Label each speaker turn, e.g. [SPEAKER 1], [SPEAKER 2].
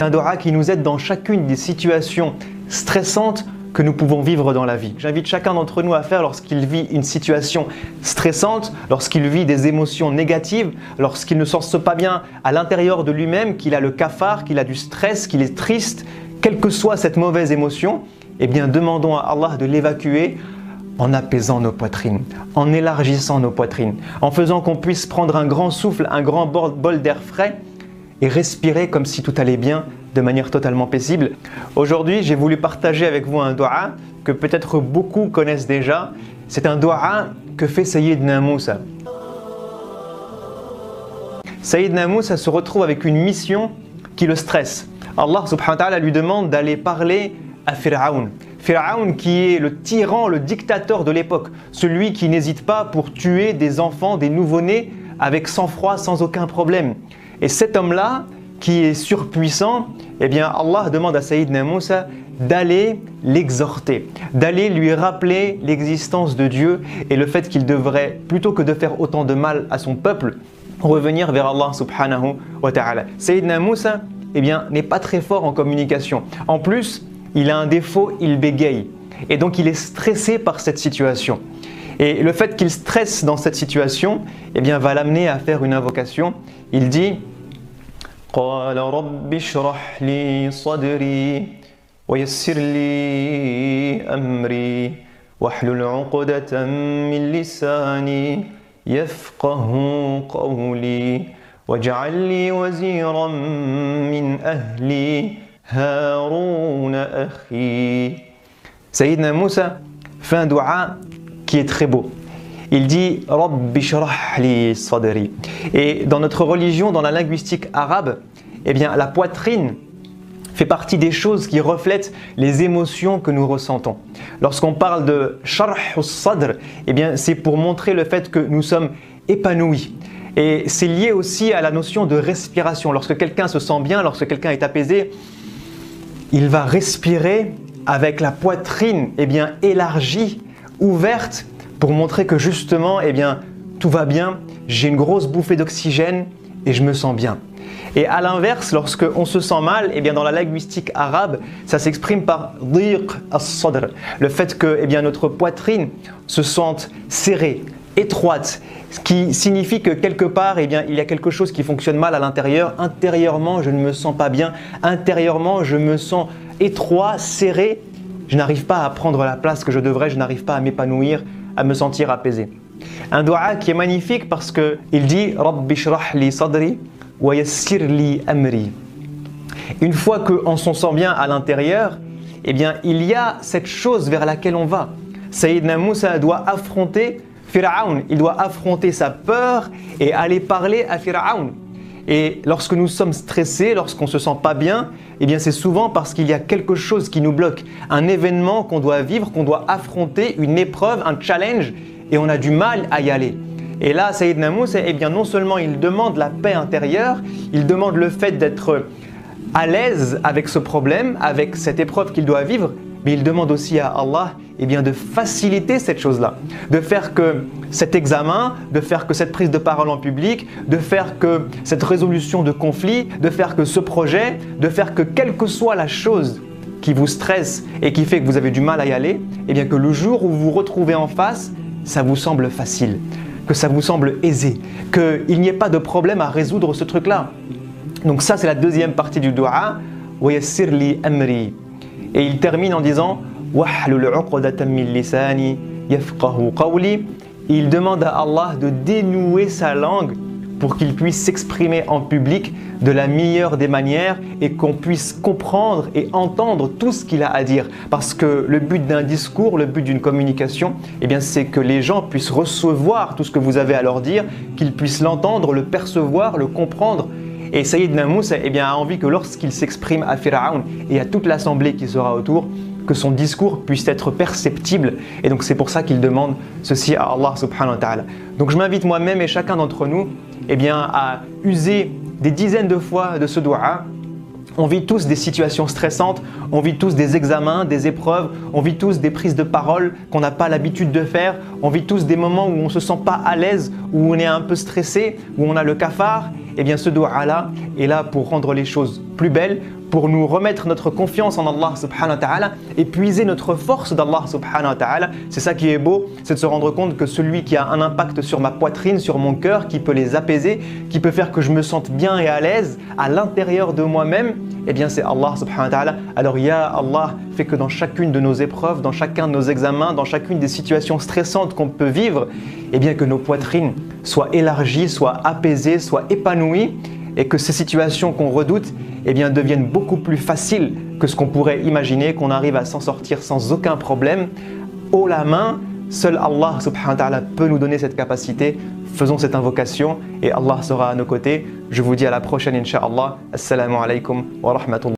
[SPEAKER 1] Un dua qui nous aide dans chacune des situations stressantes que nous pouvons vivre dans la vie. J'invite chacun d'entre nous à faire lorsqu'il vit une situation stressante, lorsqu'il vit des émotions négatives, lorsqu'il ne se sent pas bien à l'intérieur de lui-même, qu'il a le cafard, qu'il a du stress, qu'il est triste, quelle que soit cette mauvaise émotion, eh bien demandons à Allah de l'évacuer en apaisant nos poitrines, en élargissant nos poitrines, en faisant qu'on puisse prendre un grand souffle, un grand bol d'air frais et respirer comme si tout allait bien de manière totalement paisible. Aujourd'hui, j'ai voulu partager avec vous un dua que peut-être beaucoup connaissent déjà. C'est un dua que fait Sayyidna Moussa. Sayyidna Moussa se retrouve avec une mission qui le stresse. Allah subhanahu wa ta'ala lui demande d'aller parler à Pharaon. Pharaon qui est le tyran, le dictateur de l'époque, celui qui n'hésite pas pour tuer des enfants, des nouveau-nés avec sang-froid, sans aucun problème. Et cet homme-là, qui est surpuissant, eh bien Allah demande à Sayyidna Moussa d'aller l'exhorter, d'aller lui rappeler l'existence de Dieu et le fait qu'il devrait, plutôt que de faire autant de mal à son peuple, revenir vers Allah subhanahu wa ta'ala. Sayyidna Moussa, eh bien, n'est pas très fort en communication. En plus, il a un défaut, il bégaye. Et donc il est stressé par cette situation. Et le fait qu'il stresse dans cette situation, eh bien, va l'amener à faire une invocation. Il dit قال رب اشرح لي صدري ويسر لي أمري واحلل عقدة من لساني يفقه قولي واجعل لي وزيرا من أهلي هارون أخي. Sayyidna Moussa fait un dua qui est très beau. Il dit Rabbi shrah li sadri. Et dans notre religion, dans la linguistique arabe, eh bien, la poitrine fait partie des choses qui reflètent les émotions que nous ressentons. Lorsqu'on parle de sharh al-sadr, eh bien, c'est pour montrer le fait que nous sommes épanouis. Et c'est lié aussi à la notion de respiration. Lorsque quelqu'un se sent bien, lorsque quelqu'un est apaisé, il va respirer avec la poitrine eh bien, élargie, ouverte, pour montrer que justement, eh bien, tout va bien, j'ai une grosse bouffée d'oxygène et je me sens bien. Et à l'inverse, lorsque on se sent mal, eh bien, dans la linguistique arabe, ça s'exprime par dhiq as-sadr, le fait que eh bien, notre poitrine se sente serrée, étroite, ce qui signifie que quelque part, eh bien, il y a quelque chose qui fonctionne mal à l'intérieur. Intérieurement, je ne me sens pas bien. Intérieurement, je me sens étroit, serré. Je n'arrive pas à prendre la place que je devrais, je n'arrive pas à m'épanouir, à me sentir apaisé. Un dua qui est magnifique parce qu'il dit Rabbi shrah li sadri wa yassir li amri. Une fois qu'on s'en sent bien à l'intérieur, eh bien, il y a cette chose vers laquelle on va. Sayyidna Moussa doit affronter Pharaon, il doit affronter sa peur et aller parler à Pharaon. Et lorsque nous sommes stressés, lorsqu'on ne se sent pas bien, eh bien c'est souvent parce qu'il y a quelque chose qui nous bloque, un événement qu'on doit vivre, qu'on doit affronter, une épreuve, un challenge, et on a du mal à y aller. Et là, Sayyidna Moussa, eh bien non seulement il demande la paix intérieure, il demande le fait d'être à l'aise avec ce problème, avec cette épreuve qu'il doit vivre, mais il demande aussi à Allah eh bien, de faciliter cette chose-là, de faire que cet examen, de faire que cette prise de parole en public, de faire que cette résolution de conflit, de faire que ce projet, de faire que quelle que soit la chose qui vous stresse et qui fait que vous avez du mal à y aller, eh bien que le jour où vous vous retrouvez en face, ça vous semble facile, que ça vous semble aisé, qu'il n'y ait pas de problème à résoudre ce truc-là. Donc ça, c'est la deuxième partie du dua, wa yassir li amri. Et il termine en disant wahlul 'uqdatan min lisani yafqahu qawli. Il demande à Allah de dénouer sa langue pour qu'il puisse s'exprimer en public de la meilleure des manières et qu'on puisse comprendre et entendre tout ce qu'il a à dire. Parce que le but d'un discours, le but d'une communication, eh bien, c'est que les gens puissent recevoir tout ce que vous avez à leur dire, qu'ils puissent l'entendre, le percevoir, le comprendre. Et Sayyidna Moussa eh bien, a envie que lorsqu'il s'exprime à Pharaon et à toute l'assemblée qui sera autour, que son discours puisse être perceptible. Et donc c'est pour ça qu'il demande ceci à Allah subhanahu wa ta'ala. Donc je m'invite moi-même et chacun d'entre nous eh bien, à user des dizaines de fois de ce dua. On vit tous des situations stressantes, on vit tous des examens, des épreuves, on vit tous des prises de parole qu'on n'a pas l'habitude de faire, on vit tous des moments où on ne se sent pas à l'aise, où on est un peu stressé, où on a le cafard. Eh bien ce dua-là est là pour rendre les choses plus belles, pour nous remettre notre confiance en Allah subhanahu wa ta'ala et puiser notre force d'Allah subhanahu wa ta'ala. C'est ça qui est beau, c'est de se rendre compte que celui qui a un impact sur ma poitrine, sur mon cœur, qui peut les apaiser, qui peut faire que je me sente bien et à l'aise à l'intérieur de moi-même, eh bien c'est Allah subhanahu wa ta'ala. Alors Ya Allah fait que dans chacune de nos épreuves, dans chacun de nos examens, dans chacune des situations stressantes qu'on peut vivre, eh bien que nos poitrines soient élargies, soient apaisées, soient épanouies et que ces situations qu'on redoute eh bien, deviennent beaucoup plus faciles que ce qu'on pourrait imaginer, qu'on arrive à s'en sortir sans aucun problème. Haut la main, seul Allah subhanahu wa ta'ala peut nous donner cette capacité. Faisons cette invocation et Allah sera à nos côtés. Je vous dis à la prochaine, incha'Allah. Assalamu alaikum wa rahmatullah.